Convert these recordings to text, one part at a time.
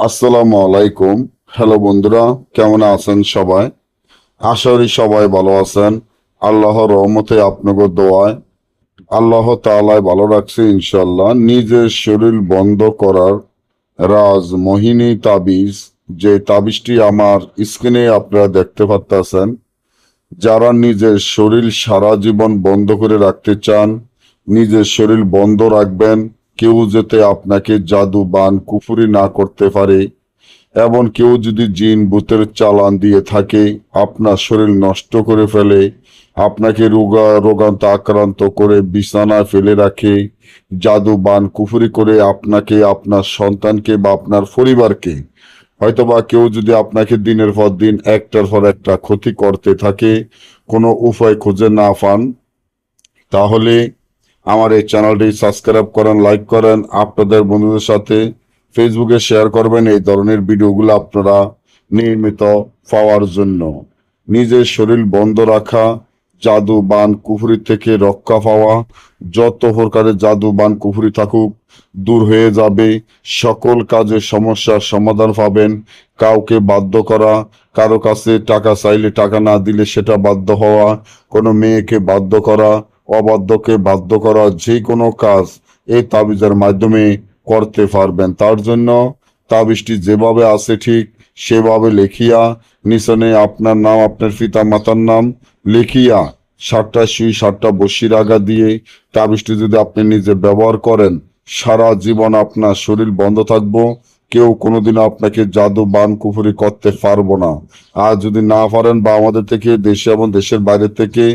আসসালামু আলাইকুম। হ্যালো বন্ধুরা, কেমন আছেন সবাই? আশা করি সবাই ভালো আছেন। আল্লাহর রহমতে আপনাকে দোয়ায় আল্লাহ তাআলাই ভালো রাখছে ইনশাল্লাহ। নিজের শরীর বন্ধ করার রাজ মোহিনী তাবিজ, যে তাবিজটি আমার স্ক্রিনে আপনারা দেখতে পাচ্ছেন। যারা নিজের শরীর সারা জীবন বন্ধ করে রাখতে চান, নিজের শরীর বন্ধ রাখবেন, কেউ যাতে আপনাকে জাদু বান কুফুরি না করতে পারে, এমন কেউ যদি জিন ভূতের চালান দিয়ে থাকে, আপনার শরীর নষ্ট করে ফেলে, আপনাকে রোগান্ত আক্রান্ত করে বিছানায় ফেলে রাখে, জাদু বান কুফরি করে আপনাকে, আপনার সন্তানকে বা আপনার পরিবারকে, হয়তোবা কেউ যদি আপনাকে দিনের পর দিন একটার পর একটা ক্ষতি করতে থাকে, কোনো উপায় খুঁজে না পান, তাহলে আমার এই চ্যানেলটি সাবস্ক্রাইব করেন, লাইক করেন, আপনাদের বন্ধুদের সাথে ফেসবুকে শেয়ার করবেন এই ধরনের ভিডিওগুলো আপনারা নিয়মিত পাওয়ার জন্য। নিজের শরীর বন্ধ রাখা, জাদু বান কুফরি থেকে রক্ষা পাওয়া, যত প্রকারের জাদু বান কুফরি থাকুক দূর হয়ে যাবে। সকল কাজের সমস্যার সমাধান পাবেন। কাউকে বাধ্য করা, কারো কাছে টাকা চাইলে টাকা না দিলে সেটা বাধ্য হওয়া, কোনো মেয়েকে বাধ্য করা, অবাধ্যকে বাধ্য করা, যে কোনো কাজ এই তাবিজের মাধ্যমে করতে পারবেন। তার জন্য তাবিজটি যেভাবে আছে ঠিক সেভাবে লিখিয়া, নিচনে আপনার নাম, আপনার পিতা মাতার নাম লিখিয়া 7টা সুই 7টা বসির আগা দিয়ে তাবিজটি যদি আপনি নিজে ব্যবহার করেন, সারা জীবন আপনার শরীর বন্ধ থাকবো। কেউ কোনোদিনও আপনাকে জাদু বান কুফরি করতে পারবো না। আর যদি না পারেন বা আমাদের থেকে দেশে এবং দেশের বাইরে থেকে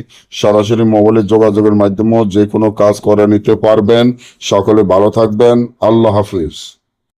সরাসরি মোবাইলে যোগাযোগের মাধ্যমেও যে কোনো কাজ করে নিতে পারবেন। সকলে ভালো থাকবেন। আল্লাহ হাফিজ।